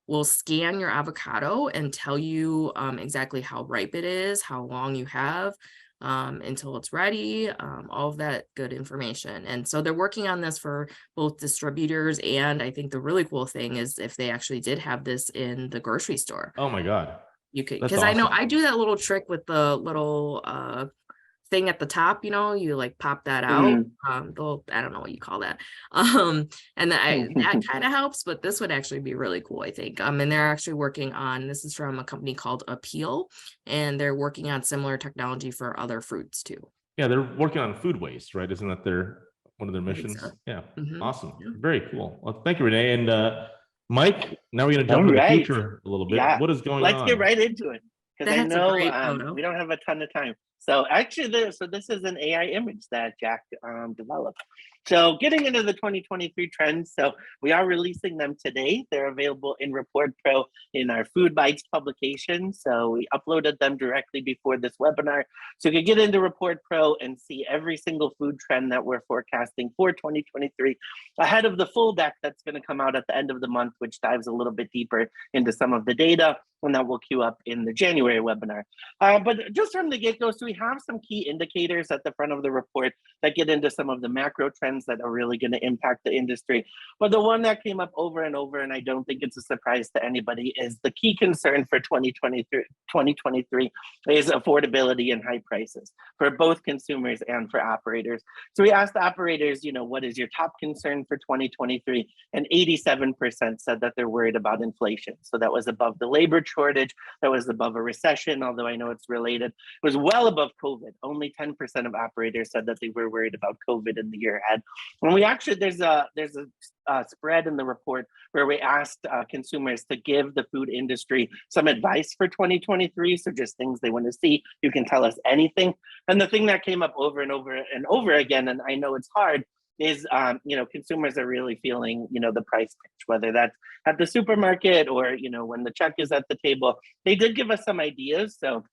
will scan your avocado and tell you exactly how ripe it is, how long you have until it's ready, all of that good information. And so they're working on this for both distributors, and I think the really cool thing is if they actually did have this in the grocery store. Oh my God. You could, That's because I know awesome. I do that little trick with the little thing at the top, you like pop that out. I don't know what you call that. And that kind of helps, but this would actually be really cool, I think. And they're actually working on, this is from a company called Appeal, and they're working on similar technology for other fruits too. Yeah, they're working on food waste, right? Isn't that one of their missions? So. Yeah. Mm-hmm. Awesome. Yeah. Very cool. Well, thank you, Renee. And Mike, now we're going to jump into the future a little bit. Yeah. What is going on? Let's get right into it, because I know we don't have a ton of time. So actually, this is an AI image that Jack developed. So getting into the 2023 trends, so we are releasing them today. They're available in Report Pro in our Food Bites publication. So we uploaded them directly before this webinar. So you can get into Report Pro and see every single food trend that we're forecasting for 2023 ahead of the full deck that's going to come out at the end of the month, which dives a little bit deeper into some of the data, and that will queue up in the January webinar. But just from the get-go, so we have some key indicators at the front of the report that get into some of the macro trends that are really going to impact the industry. But the one that came up over and over, and I don't think it's a surprise to anybody, is the key concern for 2023 is affordability and high prices for both consumers and for operators. So we asked the operators, what is your top concern for 2023? And 87% said that they're worried about inflation. So that was above the labor shortage, that was above a recession, although I know it's related. It was well above COVID. Only 10% of operators said that they were worried about COVID in the year ahead. And we actually, there's a spread in the report where we asked consumers to give the food industry some advice for 2023. So just things they want to see. You can tell us anything. And the thing that came up over and over and over again, and I know it's hard, is consumers are really feeling the price pinch, whether that's at the supermarket or when the check is at the table. They did give us some ideas. So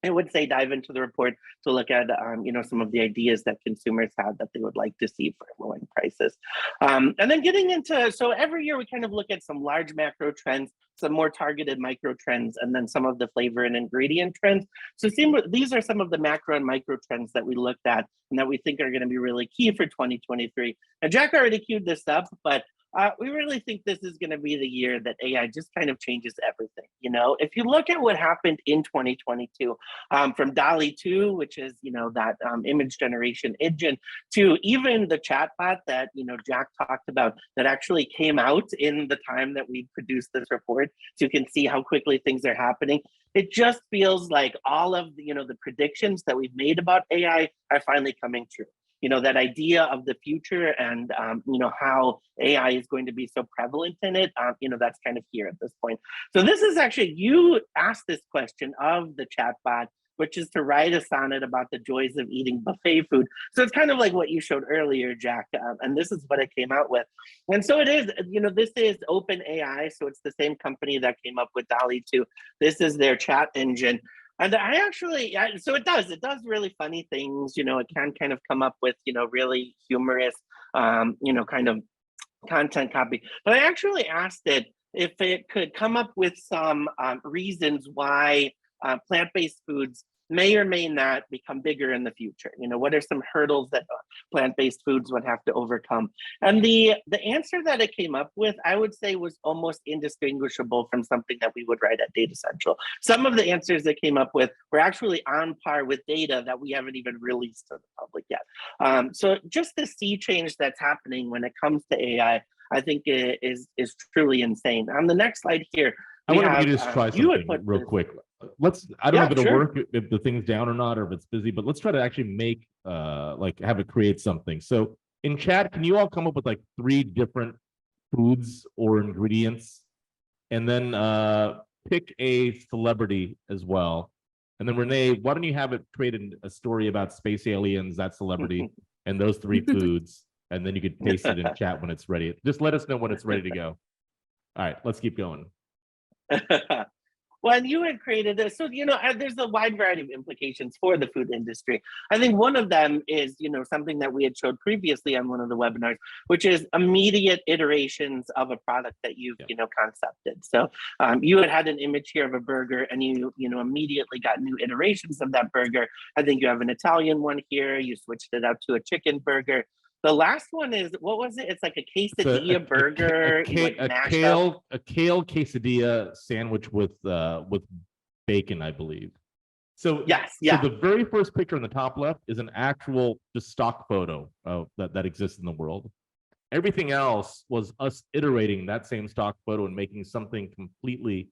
I would say dive into the report to look at some of the ideas that consumers had that they would like to see for lowering prices. And then getting into, so every year we kind of look at some large macro trends, some more targeted micro trends, and then some of the flavor and ingredient trends. So these are some of the macro and micro trends that we looked at and that we think are going to be really key for 2023. And Jack already queued this up, but we really think this is going to be the year that AI just kind of changes everything. If you look at what happened in 2022, from DALL-E 2, which is, that image generation engine, to even the chatbot that, Jack talked about that actually came out in the time that we produced this report, so you can see how quickly things are happening. It just feels like all of the predictions that we've made about AI are finally coming true. That idea of the future and, how AI is going to be so prevalent in it, that's kind of here at this point. So this is actually, you asked this question of the chatbot, which is to write a sonnet about the joys of eating buffet food. So it's kind of like what you showed earlier, Jack, and this is what it came out with. And so it is, this is OpenAI, so it's the same company that came up with DALL-E 2. This is their chat engine. And so it does really funny things, it can kind of come up with, really humorous, kind of content copy. But I actually asked it if it could come up with some reasons why plant-based foods may or may not become bigger in the future. What are some hurdles that plant-based foods would have to overcome? And the answer that it came up with, I would say, was almost indistinguishable from something that we would write at Datassential. Some of the answers it came up with were actually on par with data that we haven't even released to the public yet. So just the sea change that's happening when it comes to AI, I think is truly insane. On the next slide here, I want to just try something real quick. I don't know if it'll work, if the thing's down or not, or if it's busy, but let's try to actually make have it create something. So in chat, can you all come up with like 3 different foods or ingredients, and then pick a celebrity as well. And then Renee, why don't you have it create a story about space aliens, that celebrity, and those 3 foods, and then you could paste it in chat when it's ready. Just let us know when it's ready to go. All right, let's keep going. Well, and you had created this, so there's a wide variety of implications for the food industry. I think one of them is something that we had showed previously on one of the webinars, which is immediate iterations of a product that you've concepted. So you had an image here of a burger, and you immediately got new iterations of that burger. I think you have an Italian one here. You switched it out to a chicken burger. The last one is, what was it? It's like a quesadilla burger. A kale quesadilla sandwich with bacon, I believe. So yes, yeah. So the very first picture on the top left is an actual just stock photo of that exists in the world. Everything else was us iterating that same stock photo and making something completely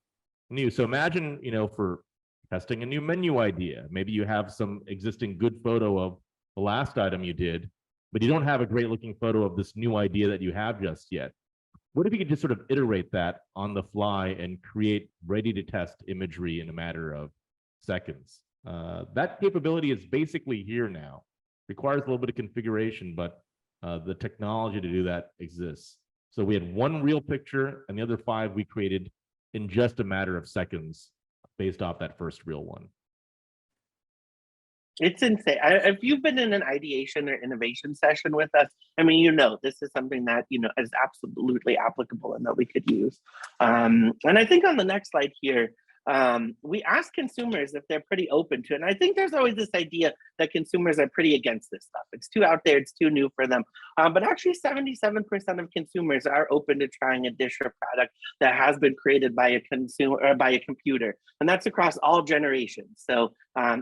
new. So imagine, for testing a new menu idea, maybe you have some existing good photo of the last item you did, but you don't have a great looking photo of this new idea that you have just yet. What if you could just sort of iterate that on the fly and create ready to test imagery in a matter of seconds? That capability is basically here now. Requires a little bit of configuration, but the technology to do that exists. So we had 1 real picture, and the other 5 we created in just a matter of seconds based off that first real one. It's insane. If you've been in an ideation or innovation session with us, this is something that, is absolutely applicable and that we could use. And I think on the next slide here, we ask consumers if they're pretty open to it. And I think there's always this idea that consumers are pretty against this stuff. It's too out there, it's too new for them. But actually 77% of consumers are open to trying a dish or product that has been created by a consumer or by a computer. And that's across all generations. So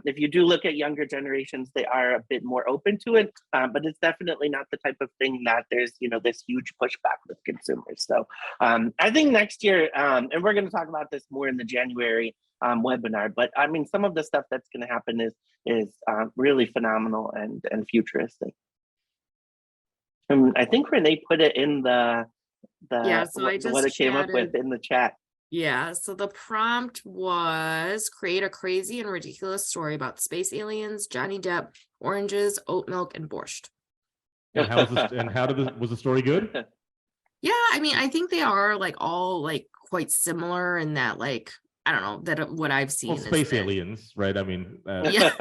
if you do look at younger generations, they are a bit more open to it, but it's definitely not the type of thing that there's, this huge pushback with consumers. So I think next year, and we're going to talk about this more in the January webinar, but some of the stuff that's going to happen is really phenomenal and futuristic. I think Renee put it in the so I just what it came up with in the chat. Yeah, so the prompt was create a crazy and ridiculous story about space aliens, Johnny Depp, oranges, oat milk, and borscht. And was the story good? Yeah, I think they are all quite similar in that I don't know, that what I've seen. Well, space aliens, right? I mean, yeah.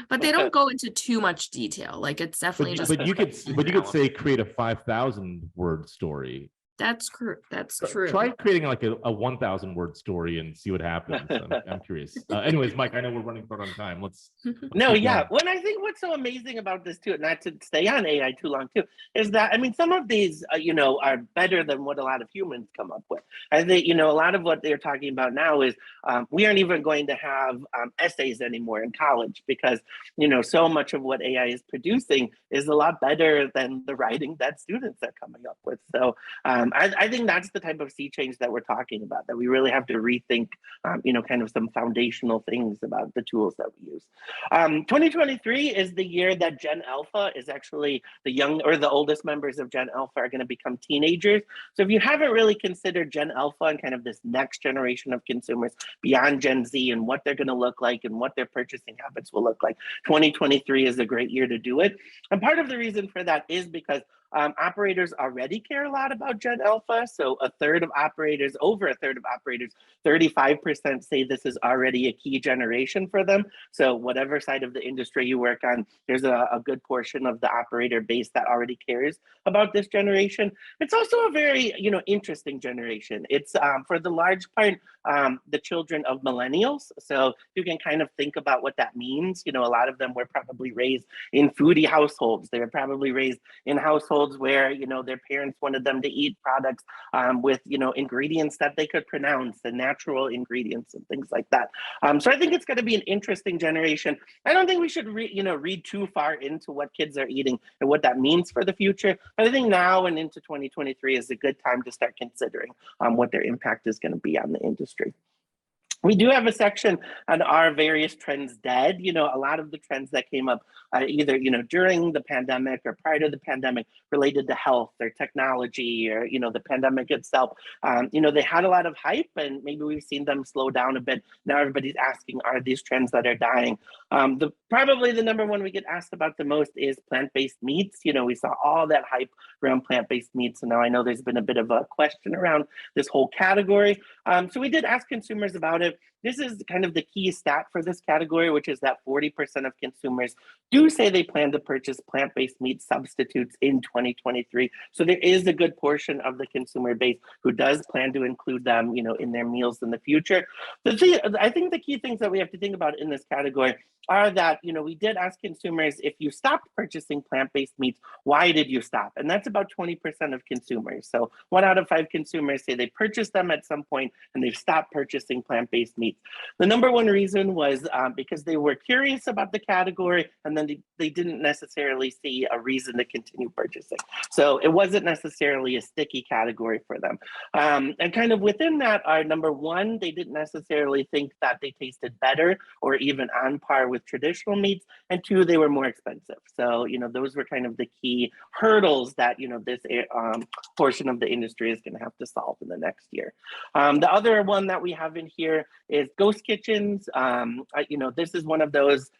But they don't go into too much detail. Like it's definitely just. But you could say create a 5,000 word story. That's true. That's true. Try creating like a 1,000 word story and see what happens. I'm curious. Anyways, Mike, I know we're running short on time. Let's no, yeah. Well, I think what's so amazing about this too, not to stay on AI too long too, is that I mean, some of these, are better than what a lot of humans come up with. I think a lot of what they're talking about now is we aren't even going to have essays anymore in college because so much of what AI is producing is a lot better than the writing that students are coming up with. So I think that's the type of sea change that we're talking about, that we really have to rethink, kind of some foundational things about the tools that we use. 2023 is the year that Gen Alpha is actually the oldest members of Gen Alpha are going to become teenagers. So if you haven't really considered Gen Alpha and kind of this next generation of consumers beyond Gen Z and what they're going to look like and what their purchasing habits will look like, 2023 is a great year to do it. And part of the reason for that is because operators already care a lot about Gen Alpha. So over a third of operators, 35% say this is already a key generation for them. So whatever side of the industry you work on, there's a good portion of the operator base that already cares about this generation. It's also a very, interesting generation. It's for the large part, the children of millennials. So you can kind of think about what that means. A lot of them were probably raised in foodie households. They were probably raised in households where their parents wanted them to eat products with ingredients that they could pronounce and natural ingredients and things like that. So I think it's going to be an interesting generation. I don't think we should read too far into what kids are eating and what that means for the future. But I think now and into 2023 is a good time to start considering what their impact is going to be on the industry. We do have a section on our various trends dead. A lot of the trends that came up either, during the pandemic or prior to the pandemic related to health or technology or, the pandemic itself. They had a lot of hype and maybe we've seen them slow down a bit. Now everybody's asking, are these trends that are dying? Probably the number one we get asked about the most is plant-based meats. We saw all that hype around plant-based meats. And now I know there's been a bit of a question around this whole category. So we did ask consumers about it. This is kind of the key stat for this category, which is that 40% of consumers do say they plan to purchase plant-based meat substitutes in 2023. So there is a good portion of the consumer base who does plan to include them, in their meals in the future. I think the key things that we have to think about in this category are that, we did ask consumers, if you stopped purchasing plant-based meats, why did you stop? And that's about 20% of consumers. So 1 out of 5 consumers say they purchased them at some point and they've stopped purchasing plant-based meats. The number one reason was because they were curious about the category and then they didn't necessarily see a reason to continue purchasing. So it wasn't necessarily a sticky category for them. And kind of within that are, number one, they didn't necessarily think that they tasted better or even on par with traditional meats, and 2, they were more expensive. So, those were kind of the key hurdles that, this portion of the industry is going to have to solve in the next year. The other one that we have in here is ghost kitchens. This is one of those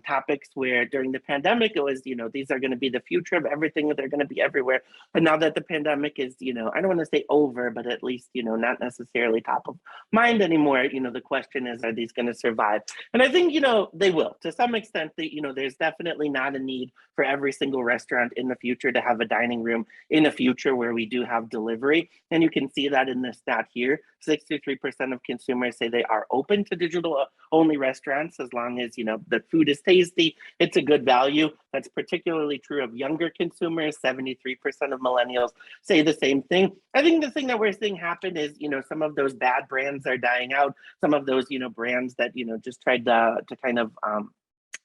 topics where during the pandemic, it was, these are going to be the future of everything, they're going to be everywhere. But now that the pandemic is, I don't want to say over, but at least, not necessarily top of mind anymore, the question is, are these going to survive? And I think, they will. To some extent, there's definitely not a need for every single restaurant in the future to have a dining room in the future where we do have delivery. And you can see that in this stat here. 63% of consumers say they are open to digital-only restaurants as long as, the food is tasty, it's a good value. That's particularly true of younger consumers. 73% of millennials say the same thing. I think the thing that we're seeing happen is, some of those bad brands are dying out. Some of those, brands that, just tried to kind of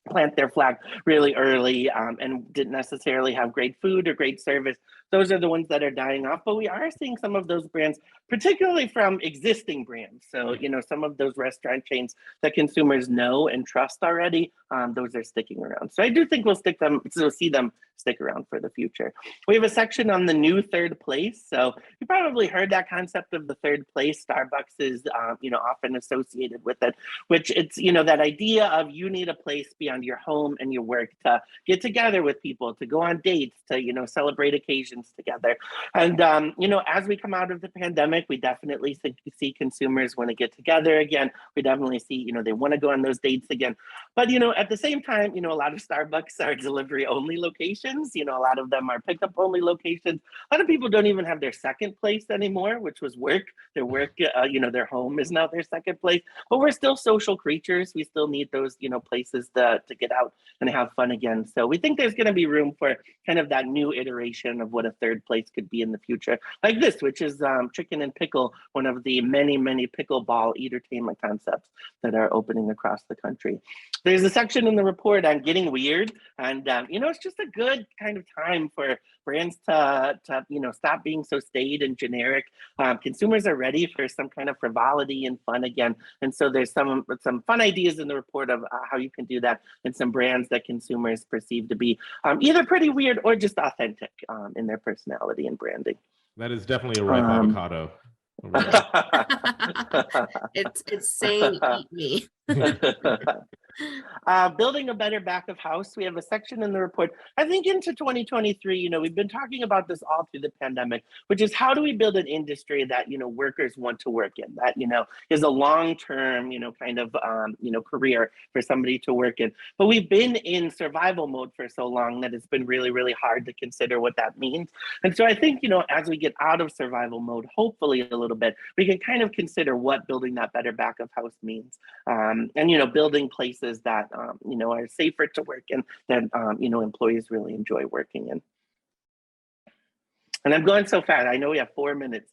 plant their flag really early and didn't necessarily have great food or great service. Those are the ones that are dying off, but we are seeing some of those brands, particularly from existing brands. So, some of those restaurant chains that consumers know and trust already, those are sticking around. So I do think we'll see them stick around for the future. We have a section on the new third place. So you probably heard that concept of the third place. Starbucks is, often associated with it, which it's, that idea of you need a place beyond your home and your work to get together with people, to go on dates, to, celebrate occasions, locations together. And, you know, as we come out of the pandemic, we definitely see consumers want to get together again. We definitely see, you know, they want to go on those dates again. But, you know, at the same time, you know, a lot of Starbucks are delivery only locations. You know, a lot of them are pickup only locations. A lot of people don't even have their second place anymore, which was work. Their work, you know, their home is now their second place. But we're still social creatures. We still need those, you know, places to get out and have fun again. So we think there's going to be room for kind of that new iteration of what a third place could be in the future, like this, which is Chicken and Pickle, one of the many pickleball entertainment concepts that are opening across the country. There's a section in the report on getting weird, and you know, it's just a good kind of time for brands to you know, stop being so staid and generic. Consumers are ready for some kind of frivolity and fun again, and so there's some fun ideas in the report of how you can do that, and some brands that consumers perceive to be either pretty weird or just authentic in their personality and branding. That is definitely a ripe avocado. It's saying eat me. Building a better back of house. We have a section in the report, I think into 2023, you know, we've been talking about this all through the pandemic, which is how do we build an industry that, you know, workers want to work in, that, you know, is a long-term, you know, kind of, you know, career for somebody to work in. But we've been in survival mode for so long that it's been really, really hard to consider what that means. And so I think, you know, as we get out of survival mode, hopefully a little bit, we can kind of consider what building that better back of house means. And, you know, building places that, you know, are safer to work in, that, you know, employees really enjoy working in. And I'm going so fast. I know we have 4 minutes.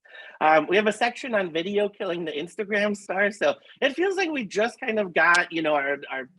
We have a section on video killing the Instagram star. So it feels like we just kind of got, you know, our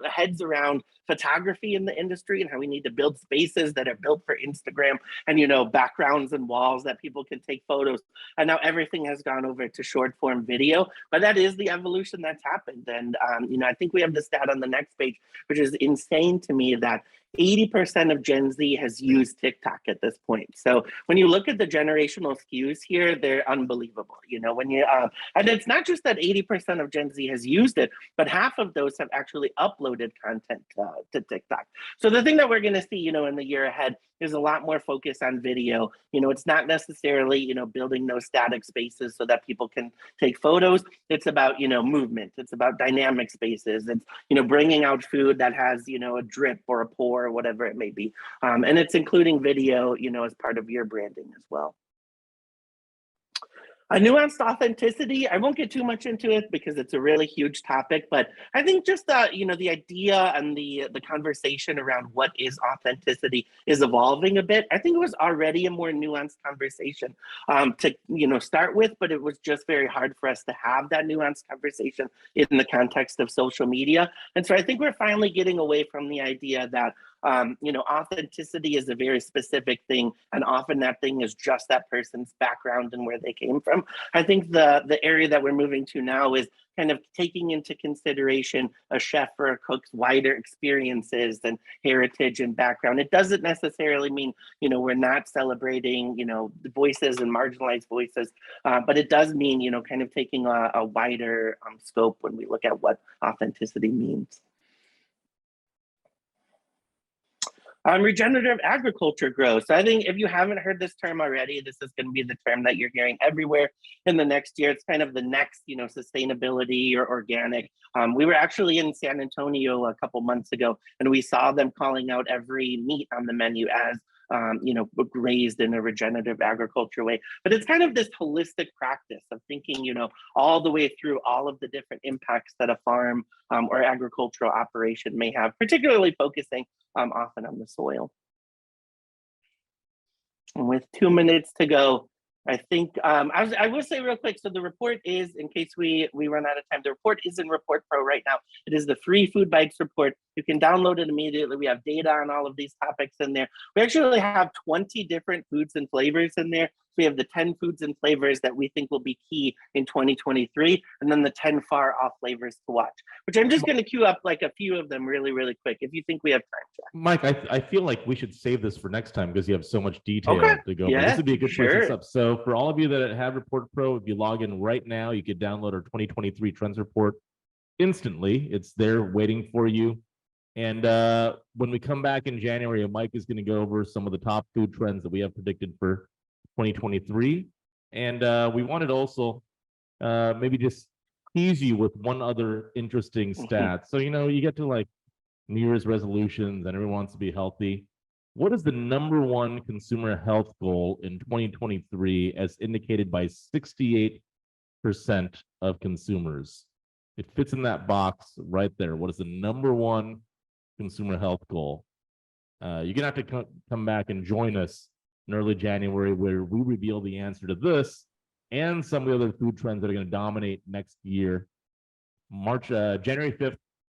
heads around photography in the industry and how we need to build spaces that are built for Instagram and, you know, backgrounds and walls that people can take photos. And now everything has gone over to short form video, but that is the evolution that's happened. And, you know, I think we have the stat on the next page, which is insane to me, that 80% of Gen Z has used TikTok at this point. So when you look at the generational skews here, they're unbelievable. You know, when you, and it's not just that 80% of Gen Z has used it, but half of those have actually uploaded content to TikTok. So the thing that we're going to see, you know, in the year ahead is a lot more focus on video. You know, it's not necessarily, you know, building those static spaces so that people can take photos. It's about, you know, movement. It's about dynamic spaces. It's, you know, bringing out food that has, you know, a drip or a pour or whatever it may be. And it's including video, you know, as part of your branding as well. A nuanced authenticity, I won't get too much into it because it's a really huge topic, but I think just you know, the idea and the conversation around what is authenticity is evolving a bit. I think it was already a more nuanced conversation to, you know, start with, but it was just very hard for us to have that nuanced conversation in the context of social media. And so I think we're finally getting away from the idea that you know, authenticity is a very specific thing, and often that thing is just that person's background and where they came from. I think the area that we're moving to now is kind of taking into consideration a chef or a cook's wider experiences and heritage and background. It doesn't necessarily mean, you know, we're not celebrating, you know, the voices and marginalized voices, but it does mean, you know, kind of taking a wider scope when we look at what authenticity means. Regenerative agriculture growth. So I think if you haven't heard this term already, this is going to be the term that you're hearing everywhere in the next year. It's kind of the next, you know, sustainability or organic. We were actually in San Antonio a couple months ago, and we saw them calling out every meat on the menu as you know, raised in a regenerative agriculture way. But it's kind of this holistic practice of thinking, you know, all the way through all of the different impacts that a farm or agricultural operation may have, particularly focusing often on the soil. And with 2 minutes to go, I think I will say real quick, so the report is, in case we run out of time, the report is in Report Pro right now. It is the free Food Bites report. You can download it immediately. We have data on all of these topics in there. We actually have 20 different foods and flavors in there. We have the 10 foods and flavors that we think will be key in 2023, and then the 10 far off flavors to watch, which I'm just going to queue up like a few of them really, really quick if you think we have time, Jack. Mike, I feel like we should save this for next time because you have so much detail to go. Yeah, but this would be a good place to sure. stop. So for all of you that have Report Pro, if you log in right now, you could download our 2023 trends report instantly. It's there waiting for you. And when we come back in January, Mike is going to go over some of the top food trends that we have predicted for 2023. And we wanted also maybe just tease you with one other interesting stat. So, you get to like New Year's resolutions and everyone wants to be healthy. What is the #1 consumer health goal in 2023 as indicated by 68% of consumers? It fits in that box right there. What is the #1 consumer health goal? You're gonna have to come back and join us in early January where we reveal the answer to this and some of the other food trends that are going to dominate next year. January 5th,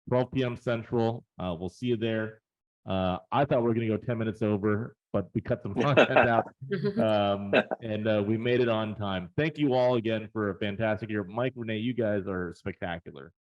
12 p.m. Central. We'll see you there. I thought we were going to go 10 minutes over, but we cut some content out, and we made it on time. Thank you all again for a fantastic year. Mike, Renee, you guys are spectacular.